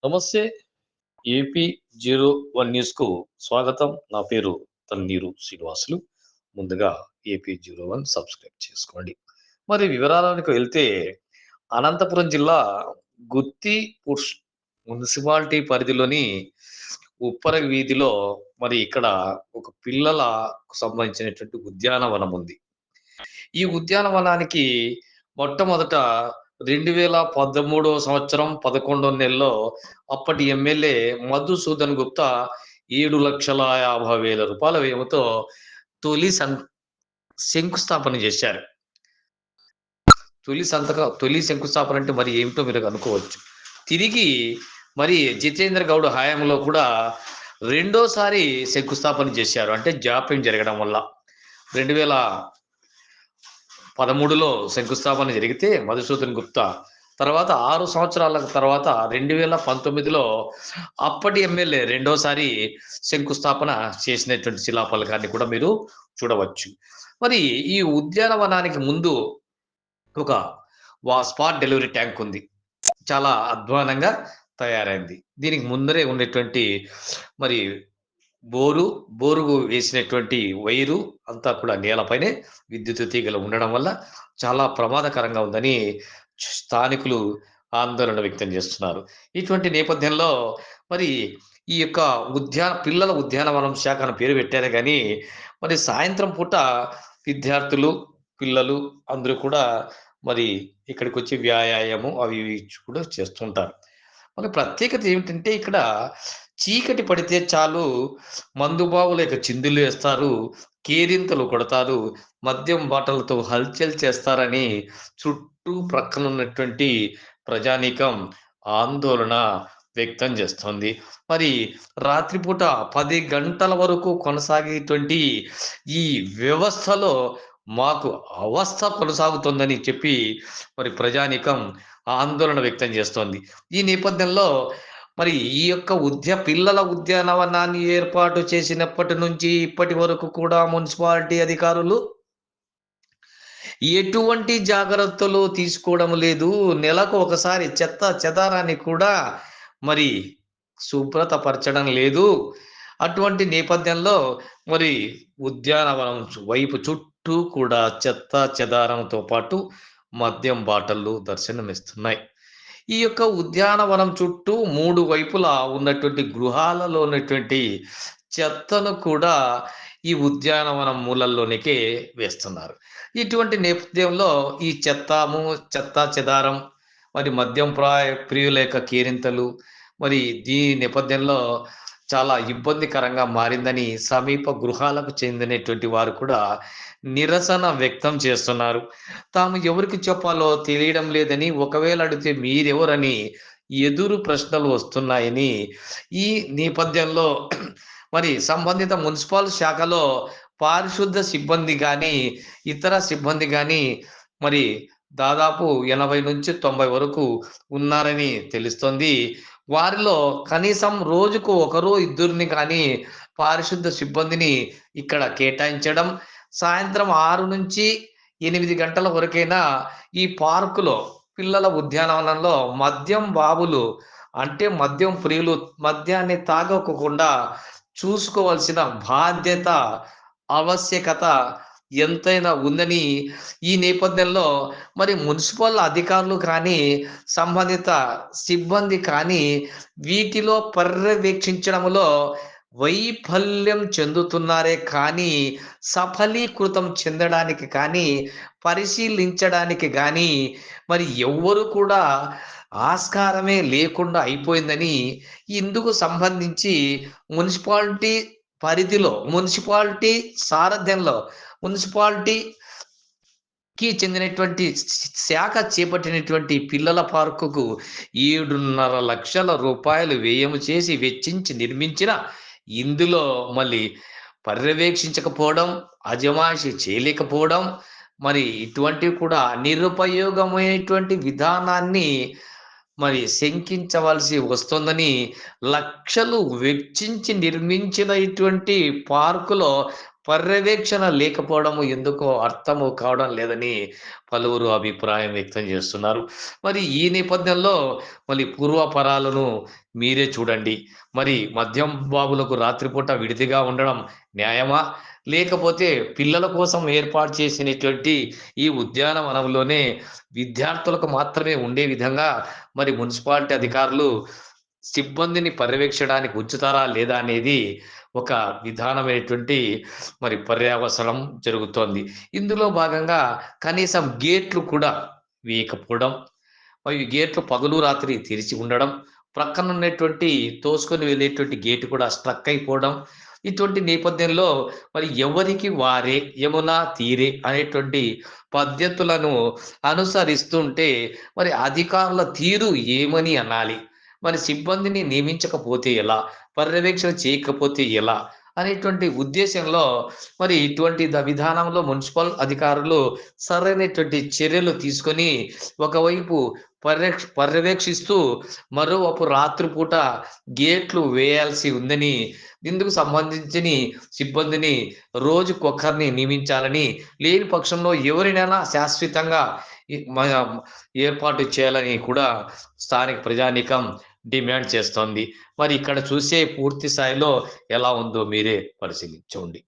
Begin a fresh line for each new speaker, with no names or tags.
నమస్తే. AP01 న్యూస్‌కు స్వాగతం. నా పేరు తన్నీరు శ్రీనివాసులు. ముందుగా AP01 సబ్స్క్రైబ్ చేసుకోండి. మరి వివరాలకు వెళ్తే అనంతపురం జిల్లా గుత్తి పుష్ మున్సిపాలిటీ పరిధిలోని ఉప్పర వీధిలో మరి ఇక్కడ ఒక పిల్లలకు సంబంధించినటువంటి ఉద్యానవనం ఉంది. ఈ ఉద్యానవనానికి మొట్టమొదట 2013 సంవత్సరం 11 నెలలో అప్పటి ఎమ్మెల్యే మధుసూదన్ గుప్తా రూ. 7,50,000 వ్యయంతో తొలి శంకుస్థాపన చేశారు. తొలి శంకుస్థాపన అంటే మరి ఏమిటో మీరు అనుకోవచ్చు. తిరిగి మరి జితేంద్ర గౌడ్ హయాంలో కూడా రెండోసారి శంకుస్థాపన చేశారు. అంటే జాప్యం జరగడం వల్ల 2013లో శంకుస్థాపన జరిగితే మధుసూదన్ గుప్తా తర్వాత 6 సంవత్సరాల తర్వాత 2019లో అప్పటి ఎమ్మెల్యే రెండోసారి శంకుస్థాపన చేసినటువంటి శిలాఫలకాన్ని కూడా మీరు చూడవచ్చు. మరి ఈ ఉద్యానవనానికి ముందు ఒక స్పాట్ డెలివరీ ట్యాంక్ ఉంది. చాలా అధ్వానంగా తయారైంది. దీనికి ముందరే ఉన్నటువంటి మరి బోరుకు వేసినటువంటి వైరు అంతా కూడా నేలపైనే విద్యుత్ తీగలు ఉండడం వల్ల చాలా ప్రమాదకరంగా ఉందని స్థానికులు ఆందోళన వ్యక్తం చేస్తున్నారు. ఇటువంటి నేపథ్యంలో మరి ఈ యొక్క పిల్లల ఉద్యానవనం శాఖ అని పేరు పెట్టారు గానీ, మరి సాయంత్రం పూట విద్యార్థులు, పిల్లలు అందరూ కూడా మరి ఇక్కడికొచ్చి వ్యాయామం అవి ఇవి కూడా చేస్తుంటారు. మన ప్రత్యేకత ఏమిటంటే ఇక్కడ చీకటి పడితే చాలు మందుబాబుల యొక్క చిందులు వేస్తారు, కేరింతలు కొడతారు, మద్యం బాటలతో హల్చల్ చేస్తారని చుట్టూ ప్రక్కన ఉన్నటువంటి ప్రజానీకం ఆందోళన వ్యక్తం చేస్తోంది. మరి రాత్రిపూట 10 గంటల వరకు కొనసాగేటువంటి ఈ వ్యవస్థలో మాకు అవస్థ కొనసాగుతుందని చెప్పి మరి ప్రజానీకం ఆందోళన వ్యక్తం చేస్తోంది. ఈ నేపథ్యంలో మరి ఈ యొక్క పిల్లల ఉద్యానవనాన్ని ఏర్పాటు చేసినప్పటి నుంచి ఇప్పటి వరకు కూడా మున్సిపాలిటీ అధికారులు ఎటువంటి జాగ్రత్తలు తీసుకోవడం లేదు. నెలకు ఒకసారి చెత్త చెదారాన్ని కూడా మరి శుభ్రత పరచడం లేదు. అటువంటి నేపథ్యంలో మరి ఉద్యానవనం వైపు చుట్టూ కూడా చెత్త చెదారంతో పాటు మద్యం బాటళ్ళు దర్శనమిస్తున్నాయి. ఈ యొక్క ఉద్యానవనం చుట్టూ 3 వైపులా ఉన్నటువంటి గృహాలలో ఉన్నటువంటి చెత్తను కూడా ఈ ఉద్యానవనం మూలల్లోనికే వేస్తున్నారు. ఇటువంటి నేపథ్యంలో ఈ చెత్త చెదారం మరి మద్యం ప్రియుల యొక్క కేరింతలు మరి దీని నేపథ్యంలో చాలా ఇబ్బందికరంగా మారిందని సమీప గృహాలకు చెందినటువంటి వారు కూడా నిరసన వ్యక్తం చేస్తున్నారు. తాము ఎవరికి చెప్పాలో తెలియడం లేదని, ఒకవేళ అడిగితే మీరెవరని ఎదురు ప్రశ్నలు వస్తున్నాయని ఈ నేపథ్యంలో మరి సంబంధిత మున్సిపల్ శాఖలో పారిశుద్ధ సిబ్బంది గాని, ఇతర సిబ్బంది గాని మరి దాదాపు 80-90 వరకు ఉన్నారని తెలుస్తోంది. వారిలో కనీసం రోజుకు ఒకరు ఇద్దరిని కానీ పారిశుద్ధ సిబ్బందిని ఇక్కడ కేటాయించడం, సాయంత్రం 6-8 గంటల వరకైనా ఈ పార్కులో పిల్లల ఉద్యానవనంలో మద్యం బాబులు అంటే మద్యం ప్రియులు మద్యాన్ని తాగకుండా చూసుకోవాల్సిన బాధ్యత, ఆవశ్యకత ఎంతైనా ఉందని ఈ నేపథ్యంలో మరి మున్సిపల్ అధికారులు కానీ, సంబంధిత సిబ్బంది కానీ వీటిలో పర్యవేక్షించడంలో వైఫల్యం చెందుతున్నారే కానీ, సఫలీకృతం చెందడానికి కానీ, పరిశీలించడానికి గానీ మరి ఎవ్వరు కూడా ఆస్కారమే లేకుండా అయిపోయిందని ఇందుకు సంబంధించి మున్సిపాలిటీ పరిధిలో, మున్సిపాలిటీ సారథ్యంలో, మున్సిపాలిటీకి చెందినటువంటి శాఖ చేపట్టినటువంటి పిల్లల పార్కుకు 7.5 లక్షల రూపాయలు వ్యయం చేసి వెచ్చించి నిర్మించిన ఇందులో మళ్ళీ పర్యవేక్షించకపోవడం, అజమాయిషీ చేయలేకపోవడం మరి ఇటువంటివి కూడా నిరుపయోగమైనటువంటి విధానాన్ని మరి శంకించవలసి వస్తుందని, లక్షలు వెచ్చించి నిర్మించిన ఇటువంటి పార్కులో పర్యవేక్షణ లేకపోవడము ఎందుకో అర్థము కావడం లేదని పలువురు అభిప్రాయం వ్యక్తం చేస్తున్నారు. మరి ఈ నేపథ్యంలో మళ్ళీ పూర్వపరాలను మీరే చూడండి. మరి మద్యం బాబులకు రాత్రిపూట విడిదిగా ఉండడం న్యాయమా? లేకపోతే పిల్లల కోసం ఏర్పాటు చేసినటువంటి ఈ ఉద్యానవనంలోనే విద్యార్థులకు మాత్రమే ఉండే విధంగా మరి మున్సిపాలిటీ అధికారులు సిబ్బందిని పర్యవేక్షడానికి ఉంచుతారా? లేదా? అనేది ఒక విధానమైనటువంటి మరి పర్యవసనం జరుగుతోంది. ఇందులో భాగంగా కనీసం గేట్లు కూడా వేయకపోవడం, మరి గేట్లు పగలు, రాత్రి తెరిచి ఉండడం, ప్రక్కనున్నటువంటి తోసుకొని వెళ్ళేటువంటి గేట్ కూడా స్ట్రక్ అయిపోవడం. ఇటువంటి నేపథ్యంలో మరి ఎవరికి వారే యమునా తీరే అనేటువంటి పద్ధతులను అనుసరిస్తుంటే మరి అధికారుల తీరు ఏమని అనాలి? మరి సిబ్బందిని నియమించకపోతే ఎలా? పర్యవేక్షణ చేయకపోతే ఎలా? అనేటువంటి ఉద్దేశ్యంలో మరి ఇటువంటి విధానంలో మున్సిపల్ అధికారులు సరైనటువంటి చర్యలు తీసుకొని ఒకవైపు పర్యవేక్షిస్తూ మరోవైపు రాత్రిపూట గేట్లు వేయాల్సి ఉందని, ఇందుకు సంబంధించిన సిబ్బందిని రోజుకొకరిని నియమించాలని, లేని పక్షంలో ఎవరినైనా శాశ్వతంగా ఏర్పాటు చేయాలని కూడా స్థానిక ప్రజానీకం డిమాండ్ చేస్తోంది. మరి ఇక్కడ చూసే పూర్తి స్థాయిలో ఎలా ఉందో మీరే పరిశీలించండి.